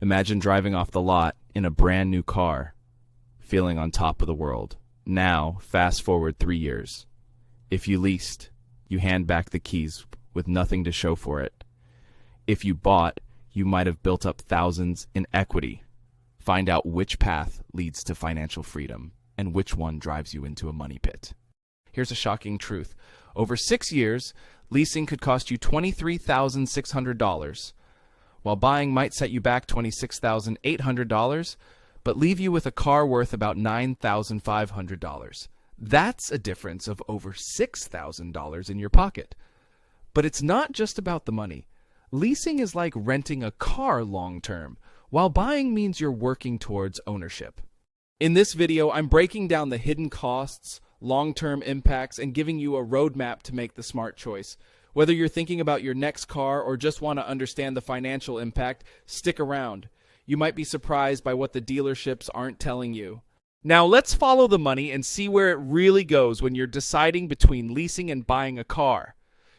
Imagine driving off the lot in a brand new car, feeling on top of the world. Now, fast forward 3 years. If you leased, you hand back the keys with nothing to show for it. If you bought, you might have built up thousands in equity. Find out which path leads to financial freedom and which one drives you into a money pit. Here's a shocking truth. Over 6 years, leasing could cost you $23,600, while buying might set you back $26,800, but leave you with a car worth about $9,500. That's a difference of over $6,000 in your pocket. But it's not just about the money. Leasing is like renting a car long-term, while buying means you're working towards ownership. In this video, I'm breaking down the hidden costs, long-term impacts, and giving you a roadmap to make the smart choice. Whether you're thinking about your next car or just want to understand the financial impact, stick around. You might be surprised by what the dealerships aren't telling you. Now let's follow the money and see where it really goes when you're deciding between leasing and buying a car.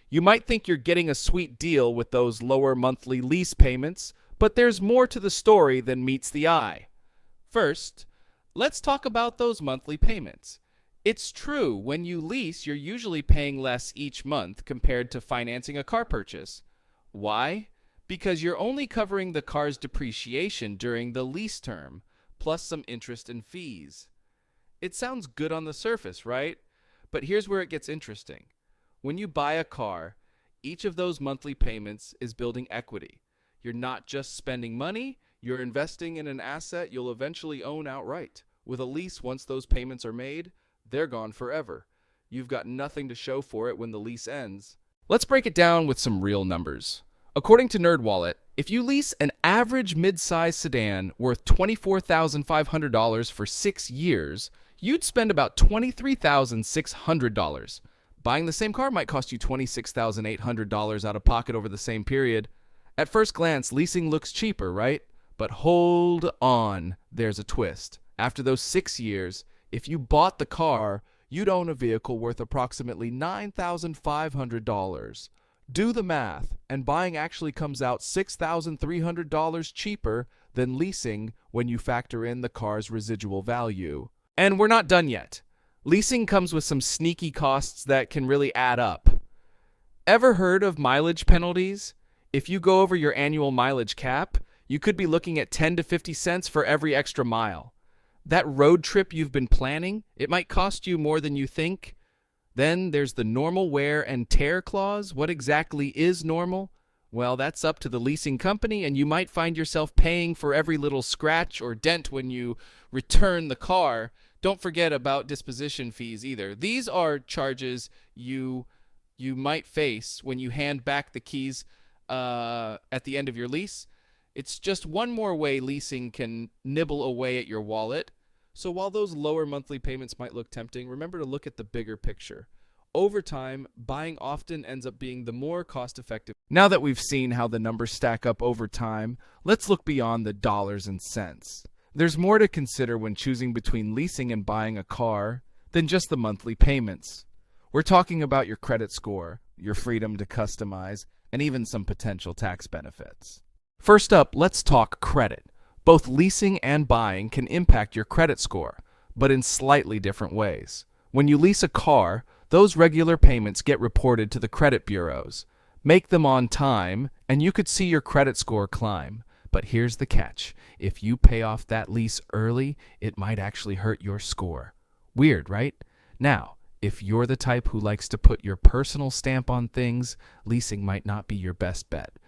You might think you're getting a sweet deal with those lower monthly lease payments, but there's more to the story than meets the eye. First, let's talk about those monthly payments. It's true, when you lease, you're usually paying less each month compared to financing a car purchase. Why? Because you're only covering the car's depreciation during the lease term, plus some interest and fees. It sounds good on the surface, right? But here's where it gets interesting. When you buy a car, each of those monthly payments is building equity. You're not just spending money, you're investing in an asset you'll eventually own outright. With a lease, once those payments are made, they're gone forever. You've got nothing to show for it when the lease ends. Let's break it down with some real numbers. According to NerdWallet, if you lease an average mid-size sedan worth $24,500 for 6 years, you'd spend about $23,600. Buying the same car might cost you $26,800 out of pocket over the same period. At first glance, leasing looks cheaper, right? But hold on, there's a twist. After those 6 years, if you bought the car, you'd own a vehicle worth approximately $9,500. Do the math, and buying actually comes out $6,300 cheaper than leasing when you factor in the car's residual value. And we're not done yet. Leasing comes with some sneaky costs that can really add up. Ever heard of mileage penalties? If you go over your annual mileage cap, you could be looking at 10 to 50 cents for every extra mile. That road trip you've been planning, it might cost you more than you think. Then there's the normal wear and tear clause. What exactly is normal? Well, that's up to the leasing company, and you might find yourself paying for every little scratch or dent when you return the car. Don't forget about disposition fees either. These are charges you might face when you hand back the keys at the end of your lease. It's just one more way leasing can nibble away at your wallet. So while those lower monthly payments might look tempting, remember to look at the bigger picture. Over time, buying often ends up being the more cost-effective. Now that we've seen how the numbers stack up over time, let's look beyond the dollars and cents. There's more to consider when choosing between leasing and buying a car than just the monthly payments. We're talking about your credit score, your freedom to customize, and even some potential tax benefits. First up, let's talk credit. Both leasing and buying can impact your credit score, but in slightly different ways. When you lease a car, those regular payments get reported to the credit bureaus. Make them on time, and you could see your credit score climb. But here's the catch. If you pay off that lease early, it might actually hurt your score. Weird, right? Now, if you're the type who likes to put your personal stamp on things, leasing might not be your best bet.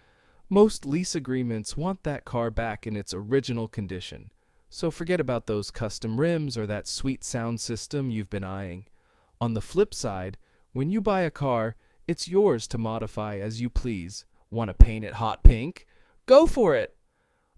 Most lease agreements want that car back in its original condition, so forget about those custom rims or that sweet sound system you've been eyeing. On the flip side, when you buy a car, it's yours to modify as you please. Want to paint it hot pink? Go for it!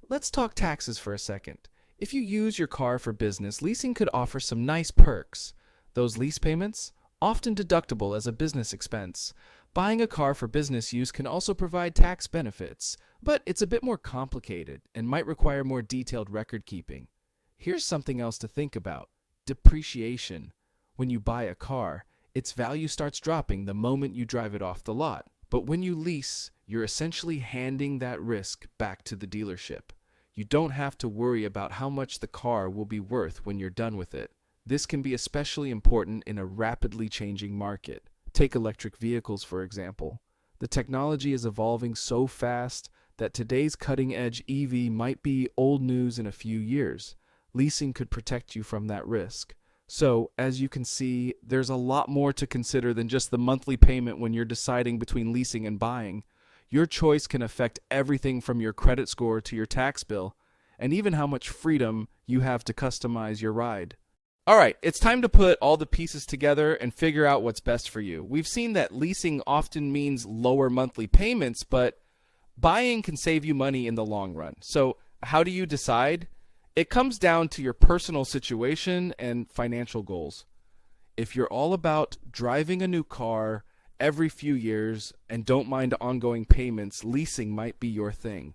Let's talk taxes for a second. If you use your car for business, leasing could offer some nice perks. Those lease payments, often deductible as a business expense. Buying a car for business use can also provide tax benefits, but it's a bit more complicated and might require more detailed record keeping. Here's something else to think about. Depreciation. When you buy a car, its value starts dropping the moment you drive it off the lot. But when you lease, you're essentially handing that risk back to the dealership. You don't have to worry about how much the car will be worth when you're done with it. This can be especially important in a rapidly changing market. Take electric vehicles, for example. The technology is evolving so fast that today's cutting-edge EV might be old news in a few years. Leasing could protect you from that risk. So, as you can see, there's a lot more to consider than just the monthly payment when you're deciding between leasing and buying. Your choice can affect everything from your credit score to your tax bill, and even how much freedom you have to customize your ride. Alright, it's time to put all the pieces together and figure out what's best for you. We've seen that leasing often means lower monthly payments, but buying can save you money in the long run. So, how do you decide? It comes down to your personal situation and financial goals. If you're all about driving a new car every few years and don't mind ongoing payments, leasing might be your thing.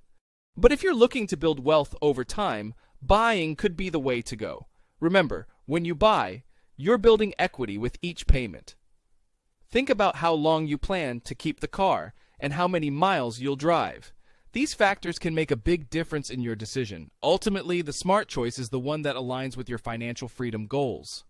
But if you're looking to build wealth over time, buying could be the way to go. Remember, when you buy, you're building equity with each payment. Think about how long you plan to keep the car and how many miles you'll drive. These factors can make a big difference in your decision. Ultimately, the smart choice is the one that aligns with your financial freedom goals.